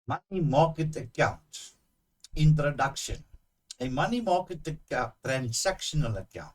Money market account. Introduction. A money market account, transactional account,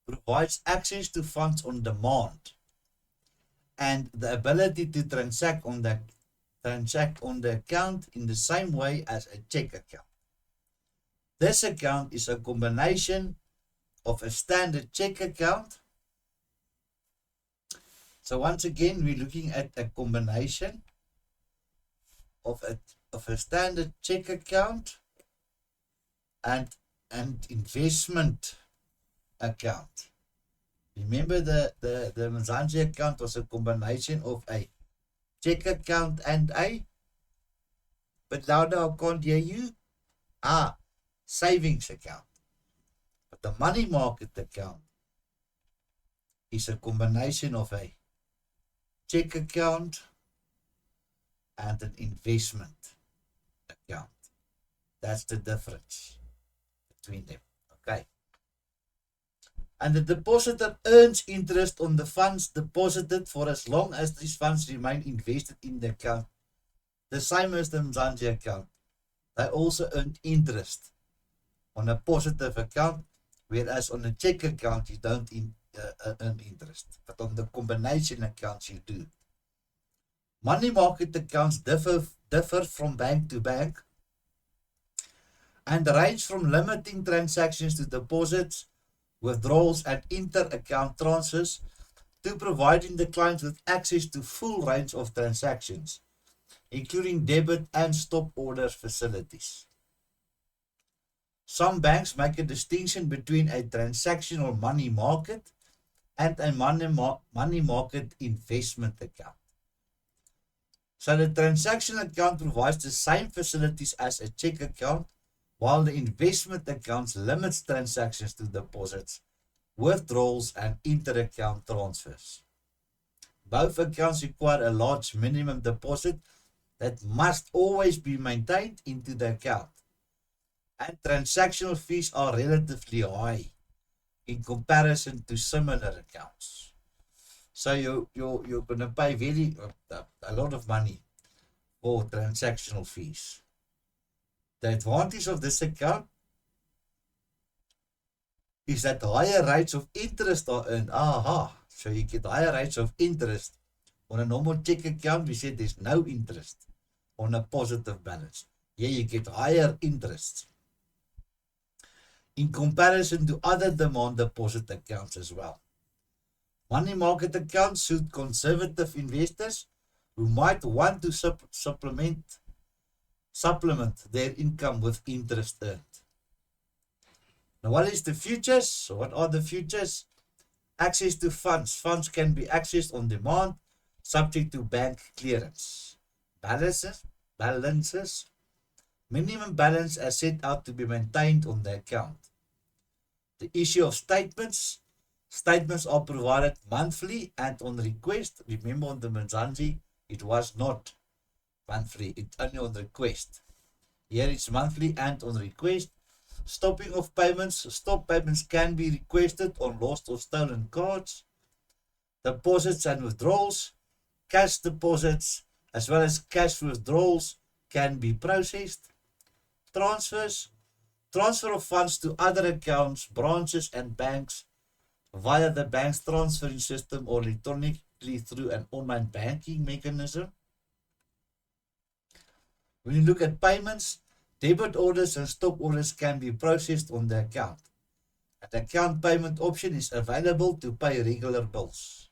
provides access to funds on demand and the ability to transact on the account in the same way as a check account. This account is a combination of a standard check account. So once again, we're looking at a combination of a standard check account and an investment account. Remember the Mzansi account was a combination of a check account and a, but louder, I can't hear you. Savings account. But the money market account is a combination of a check account and an investment account. That's the difference between them. Okay. And the depositor earns interest on the funds deposited for as long as these funds remain invested in the account. The same as the Mzansi account. They also earn interest on a positive account, whereas on a check account you don't earn interest. But on the combination accounts you do. Money market accounts differ from bank to bank and range from limiting transactions to deposits, withdrawals and inter-account transfers to providing the client with access to full range of transactions, including debit and stop order facilities. Some banks make a distinction between a transactional money market and a money market investment account. So the transactional account provides the same facilities as a check account, while the investment accounts limits transactions to deposits, withdrawals and inter-account transfers. Both accounts require a large minimum deposit that must always be maintained into the account, and transactional fees are relatively high in comparison to similar accounts. So you're going to pay a lot of money for transactional fees. The advantage of this account is that higher rates of interest are earned. So you get higher rates of interest. On a normal check account, we said there's no interest on a positive balance. Here you get higher interest in comparison to other demand deposit accounts as well. Money market accounts suit conservative investors who might want to supplement their income with interest earned. Now, what is the futures? What are the futures? Access to funds. Funds can be accessed on demand, subject to bank clearance. Balances. Minimum balance as set out to be maintained on the account. The issue of statements. Statements are provided monthly and on request. Remember on the Mzansi, it was not monthly, it's only on request. Here it's monthly and on request. Stopping of payments. Stop payments can be requested on lost or stolen cards. Deposits and withdrawals. Cash deposits as well as cash withdrawals can be processed. Transfers. Transfer of funds to other accounts, branches and banks via the bank's transferring system or electronically through an online banking mechanism. When you look at payments, debit orders and stop orders can be processed on the account. An account payment option is available to pay regular bills.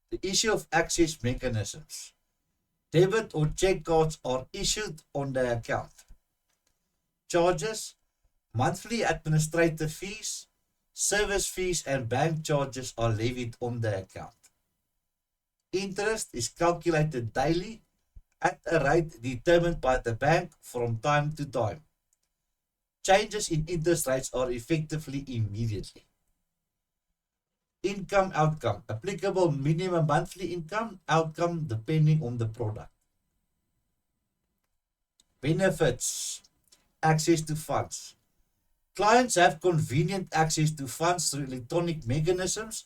The issue of access mechanisms. Debit or check cards are issued on the account. Charges, monthly administrative fees, service fees and bank charges are levied on the account. Interest is calculated daily at a rate determined by the bank from time to time. Changes in interest rates are effectively immediately. Income outcome. Applicable minimum monthly income outcome depending on the product. Benefits. Access to funds. Clients have convenient access to funds through electronic mechanisms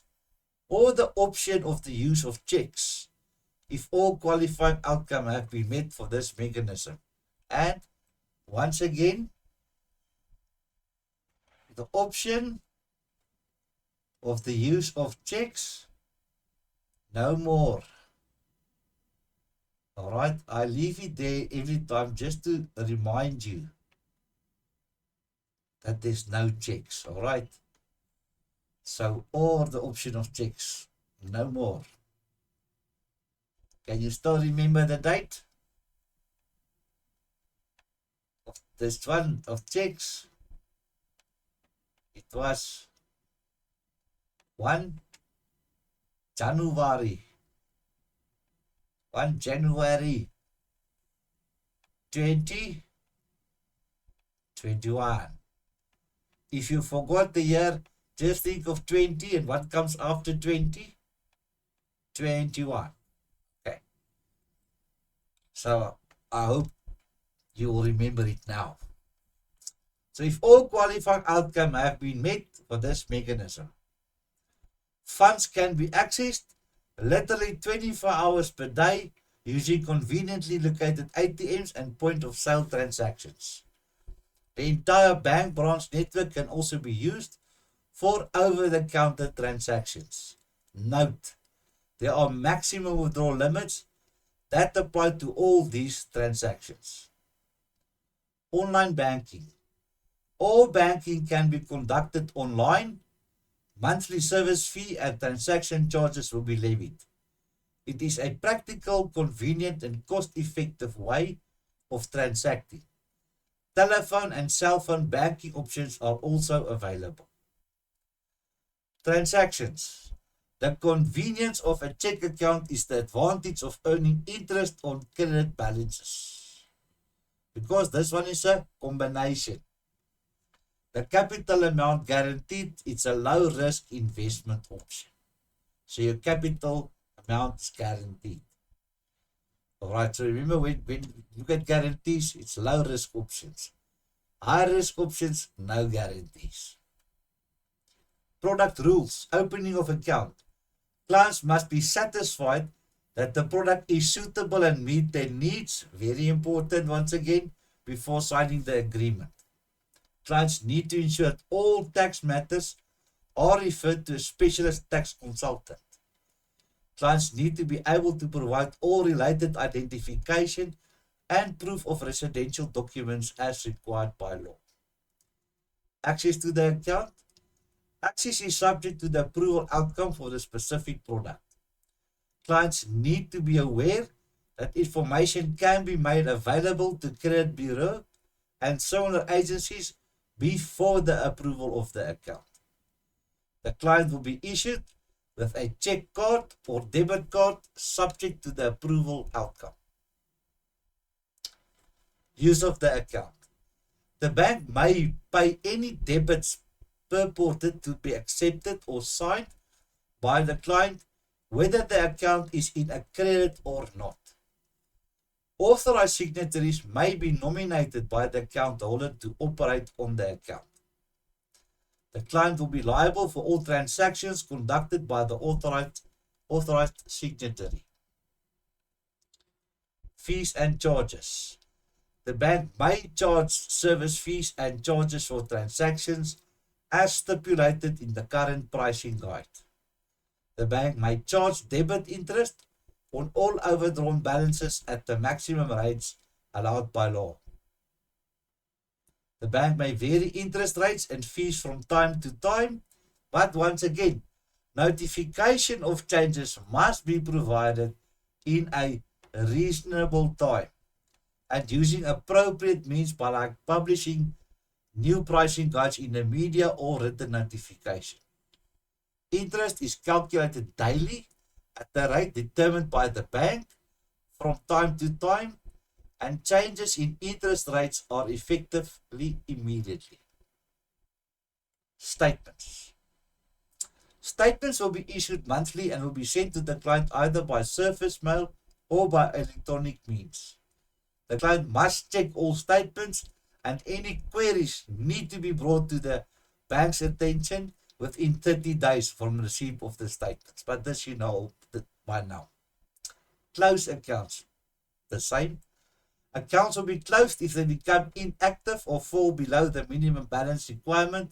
or the option of the use of checks, if all qualifying outcomes have been met for this mechanism. And once again, the option of the use of checks, no more. All right, I leave it there every time just to remind you that there's no checks. All right, so or the option of checks, no more. Can you still remember the date of this one of checks? It was 1 January 2021. If you forgot the year, just think of 20 and what comes after 20? 21. Okay. So I hope you will remember it now. So if all qualifying outcomes have been met for this mechanism, funds can be accessed literally 24 hours per day using conveniently located ATMs and point of sale transactions. The entire bank branch network can also be used for over-the-counter transactions. Note, there are maximum withdrawal limits that apply to all these transactions. Online banking. All banking can be conducted online. Monthly service fee and transaction charges will be levied. It is a practical, convenient, and cost-effective way of transacting. Telephone and cell phone banking options are also available. Transactions. The convenience of a check account is the advantage of earning interest on credit balances. Because this one is a combination. The capital amount guaranteed, it's a low risk investment option. So your capital amount is guaranteed. Alright, so remember when you look at guarantees, it's low risk options. High risk options, no guarantees. Product rules, opening of account. Clients must be satisfied that the product is suitable and meet their needs. Very important once again before signing the agreement. Clients need to ensure that all tax matters are referred to a specialist tax consultant. Clients need to be able to provide all related identification and proof of residential documents as required by law. Access to the account. Access is subject to the approval outcome for the specific product. Clients need to be aware that information can be made available to credit bureau and similar agencies before the approval of the account. The client will be issued with a check card or debit card subject to the approval outcome. Use of the account. The bank may pay any debits purported to be accepted or signed by the client whether the account is in a credit or not. Authorized signatories may be nominated by the account holder to operate on the account. The client will be liable for all transactions conducted by the authorized signatory. Fees and charges. The bank may charge service fees and charges for transactions as stipulated in the current pricing guide. The bank may charge debit interest on all overdrawn balances at the maximum rates allowed by law. The bank may vary interest rates and fees from time to time, but once again, notification of changes must be provided in a reasonable time and using appropriate means by like publishing new pricing guides in the media or written notification. Interest is calculated daily at the rate determined by the bank from time to time, and changes in interest rates are effectively immediately. Statements. Statements will be issued monthly and will be sent to the client either by surface mail or by electronic means. The client must check all statements and any queries need to be brought to the bank's attention within 30 days from receipt of the statements. But this you know by now. close accounts. The same. Accounts will be closed if they become inactive or fall below the minimum balance requirement,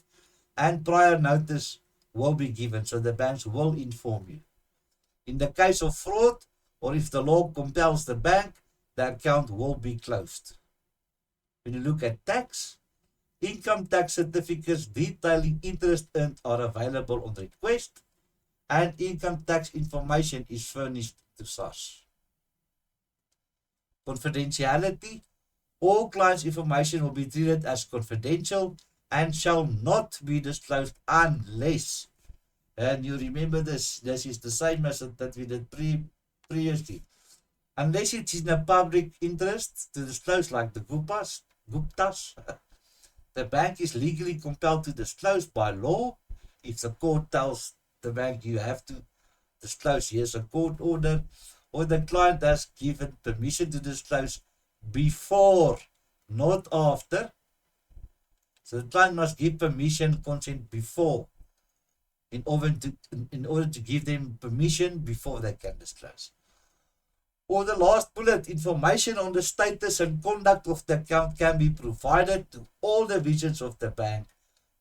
and prior notice will be given, so the banks will inform you. In the case of fraud, or if the law compels the bank, the account will be closed. When you look at tax, income tax certificates detailing interest earned are available on request, and income tax information is furnished to SARS. Confidentiality. All clients' information will be treated as confidential and shall not be disclosed unless, and you remember this is the same as that we did previously, unless it's in the public interest to disclose, like the Guptas, the bank is legally compelled to disclose by law. If the court tells the bank you have to disclose, here's a court order, or the client has given permission to disclose before, not after. So the client must give permission, consent before, in order to give them permission before they can disclose. Or the last bullet, information on the status and conduct of the account can be provided to all divisions of the bank,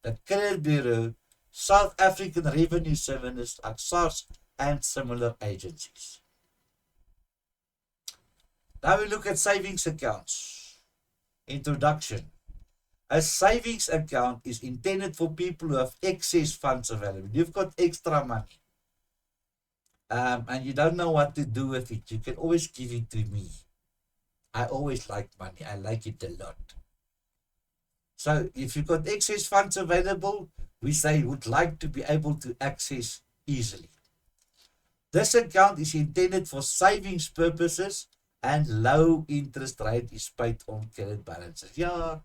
the Credit Bureau, South African Revenue Service, SARS, and similar agencies. Now we look at savings accounts. Introduction. A savings account is intended for people who have excess funds available. You've got extra money, and you don't know what to do with it. You can always give it to me. I always like money. I like it a lot. So if you've got excess funds available, we say would like to be able to access easily. This account is intended for savings purposes, and low interest rate is paid on credit balances. Yeah,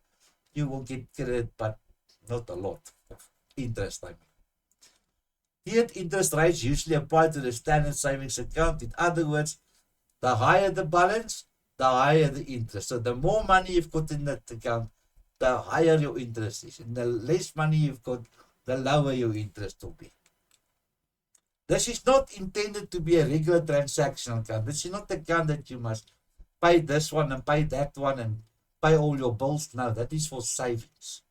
you will get credit, but not a lot of interest, I mean. Tiered interest rates usually apply to the standard savings account. In other words, the higher the balance, the higher the interest. So the more money you've got in that account, the higher your interest is. And the less money you've got, the lower your interest will be. This is not intended to be a regular transactional account. This is not the account that you must pay this one and pay that one and pay all your bills. No, that is for savings.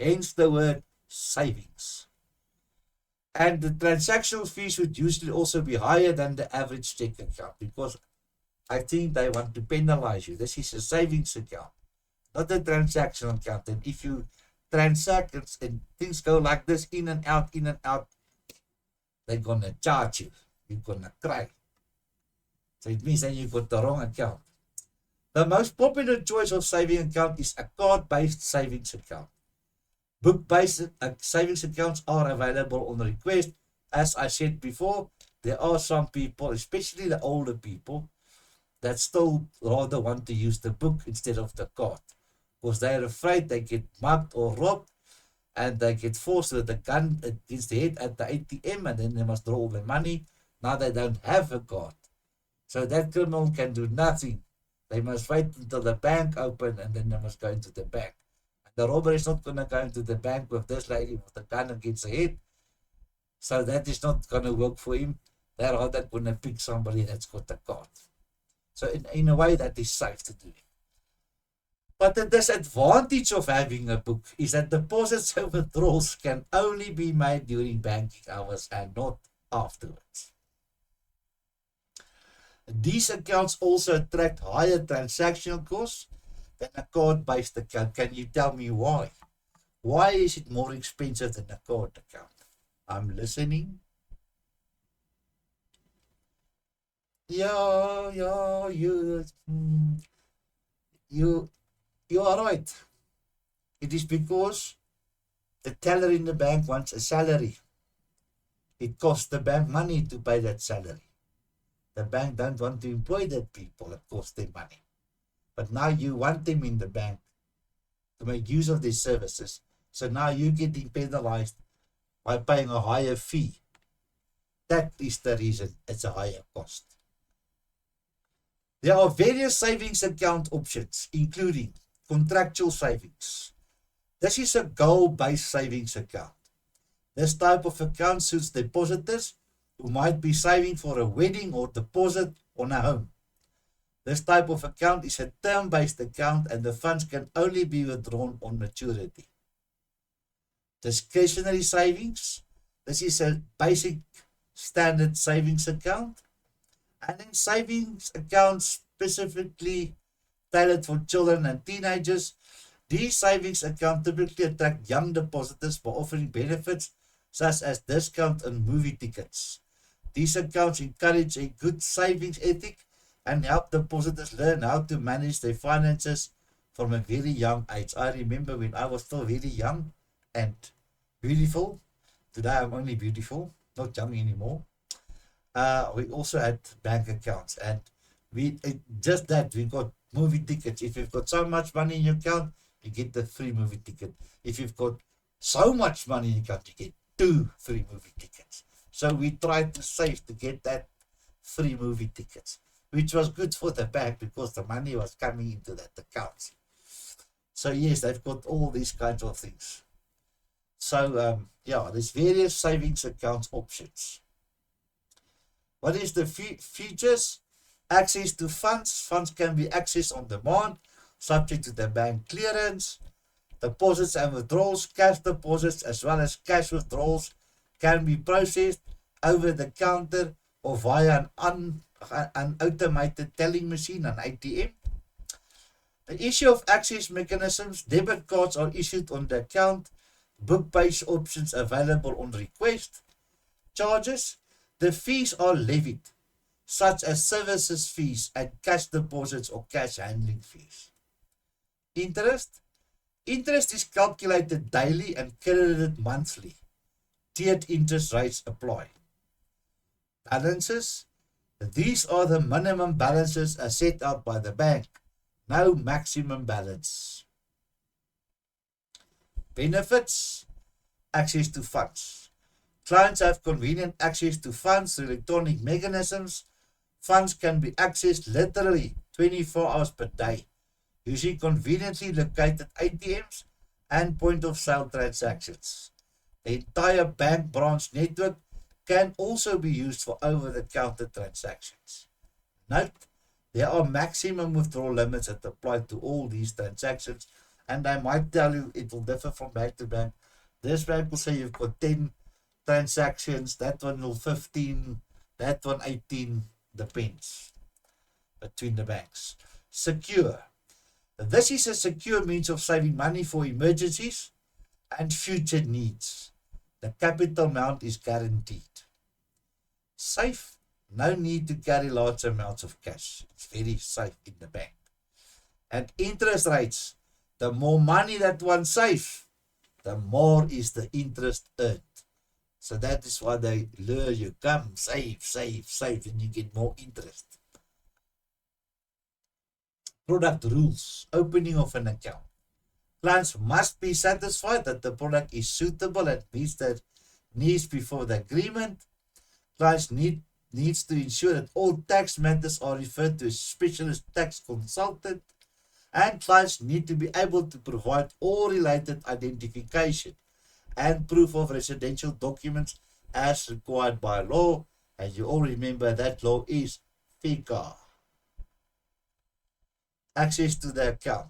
Hence the word savings. And the transactional fees would usually also be higher than the average check account, because I think they want to penalize you. This is a savings account, not a transactional account. And if you transact and things go like this, in and out, they're going to charge you. You're going to cry. So it means that you've got the wrong account. The most popular choice of saving account is a card-based savings account. Book-based savings accounts are available on request. As I said before, there are some people, especially the older people, that still rather want to use the book instead of the card, because they're afraid they get mugged or robbed, and they get forced with a gun against the head at the ATM, and then they must draw all the money. Now they don't have a card. So that criminal can do nothing. They must wait until the bank opens, and then they must go into the bank. And the robber is not going to go into the bank with this lady with the gun against the head. So that is not going to work for him. They're rather going to pick somebody that's got a card. So in a way, that is safe to do. But the disadvantage of having a book is that deposits and withdrawals can only be made during banking hours and not afterwards. These accounts also attract higher transactional costs than a card-based account. Can you tell me why? Why is it more expensive than a card account? I'm listening. Yeah, you are right. It is because the teller in the bank wants a salary. It costs the bank money to pay that salary. The bank don't want to employ that people. It costs them money. But now you want them in the bank to make use of their services. So now you're getting penalized by paying a higher fee. That is the reason it's a higher cost. There are various savings account options, including contractual savings. This is a goal-based savings account. This type of account suits depositors who might be saving for a wedding or deposit on a home. This type of account is a term-based account and the funds can only be withdrawn on maturity. Discretionary savings. This is a basic standard savings account. And then savings accounts specifically tailored for children and teenagers. These savings accounts typically attract young depositors by offering benefits such as discount on movie tickets. These accounts encourage a good savings ethic and help depositors learn how to manage their finances from a very young age. I remember when I was still very young and beautiful. Today I'm only beautiful, not young anymore. We also had bank accounts, and we got movie tickets. If you've got so much money in your account, you get the free movie ticket. If you've got so much money in your account, you get 2 free movie tickets. So we tried to save to get that free movie tickets, which was good for the bank because the money was coming into that account. So yes, they've got all these kinds of things. So there's various savings accounts options. What is the features? Access to funds. Funds can be accessed on demand, subject to the bank clearance. Deposits and withdrawals, cash deposits as well as cash withdrawals can be processed over the counter or via an automated telling machine, an ATM. The issue of access mechanisms. Debit cards are issued on the account. Book-based options available on request. Charges. The fees are levied, such as services fees and cash deposits or cash handling fees. Interest. Interest is calculated daily and credited monthly. Tiered interest rates apply. Balances. These are the minimum balances as set out by the bank. No maximum balance. Benefits. Access to funds. Clients have convenient access to funds through electronic mechanisms. Funds can be accessed literally 24 hours per day using conveniently located ATMs and point-of-sale transactions. The entire bank branch network can also be used for over-the-counter transactions. Note, there are maximum withdrawal limits that apply to all these transactions, and I might tell you it will differ from bank to bank. This bank will say you've got 10 transactions, that one will 15, that one 18, depends between the banks. Secure. This is a secure means of saving money for emergencies and future needs. The capital amount is guaranteed. Safe. No need to carry large amounts of cash. It's very safe in the bank. And interest rates. The more money that one saves, the more is the interest earned. So that is why they lure you. Come, save, and you get more interest. Product rules. Opening of an account. Clients must be satisfied that the product is suitable and meets their needs before the agreement. Clients needs to ensure that all tax matters are referred to a specialist tax consultant, and clients need to be able to provide all related identification and proof of residential documents as required by law. And you all remember that law is FICA. Access to the account.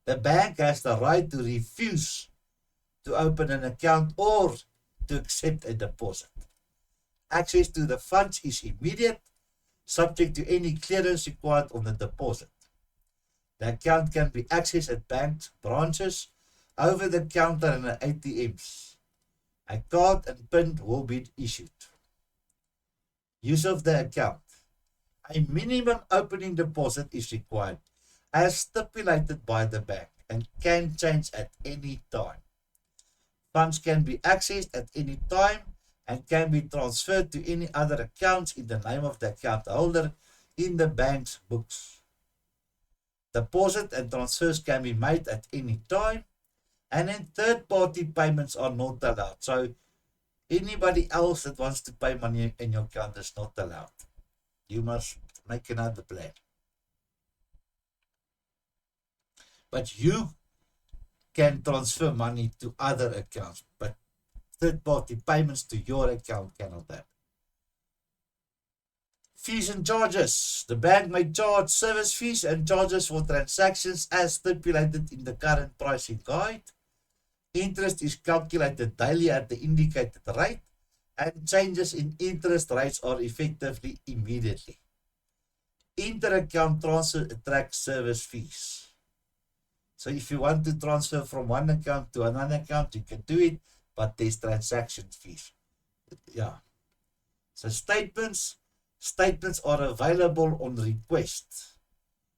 The bank has the right to refuse to open an account or to accept a deposit. Access to the funds is immediate, subject to any clearance required on the deposit. The account can be accessed at bank branches, over the counter and at ATMs. A card and PIN will be issued. Use of the account. A minimum opening deposit is required as stipulated by the bank and can change at any time. Funds can be accessed at any time and can be transferred to any other accounts in the name of the account holder in the bank's books. Deposit and transfers can be made at any time, and then third-party payments are not allowed. So anybody else that wants to pay money in your account is not allowed. You must make another plan. But you can transfer money to other accounts, but third-party payments to your account cannot happen. Fees and charges. The bank may charge service fees and charges for transactions as stipulated in the current pricing guide. Interest is calculated daily at the indicated rate, and changes in interest rates are effectively immediately. Inter-account transfer attracts service fees. So if you want to transfer from one account to another account, you can do it, but there's transaction fees. Yeah. So statements are available on request.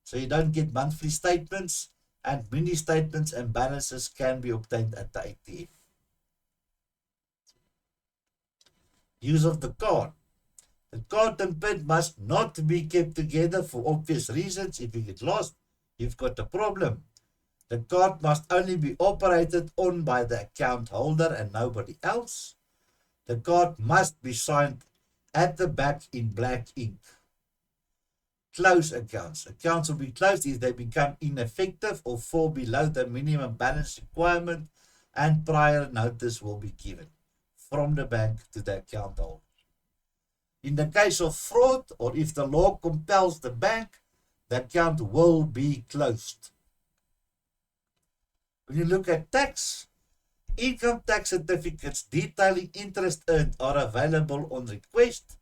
So you don't get monthly statements, and mini statements and balances can be obtained at the ATM. Use of the card. The card and PIN must not be kept together for obvious reasons. If you get lost, you've got a problem. The card must only be operated on by the account holder and nobody else. The card must be signed at the back in black ink. Close accounts. Accounts will be closed if they become ineffective or fall below the minimum balance requirement, and prior notice will be given from the bank to the account holder. In the case of fraud, or if the law compels the bank, the account will be closed. When you look at tax, income tax certificates detailing interest earned are available on request,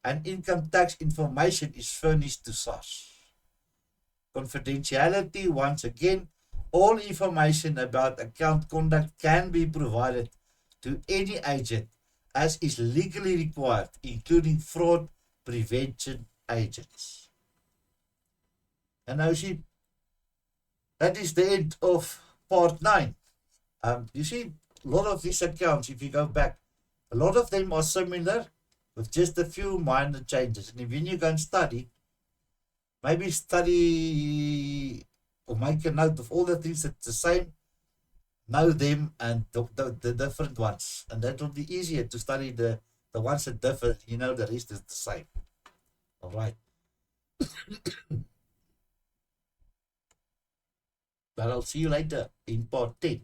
and income tax information is furnished to SARS. Confidentiality, once again, all information about account conduct can be provided to any agent as is legally required, including fraud prevention agents. And now see, that is the end of part 9. You see, a lot of these accounts, if you go back, a lot of them are similar with just a few minor changes. And if you go and study, maybe study or make a note of all the things that's the same, know them and the different ones. And that will be easier to study the ones that differ. You know, the rest is the same. All right. But I'll see you later in part 10.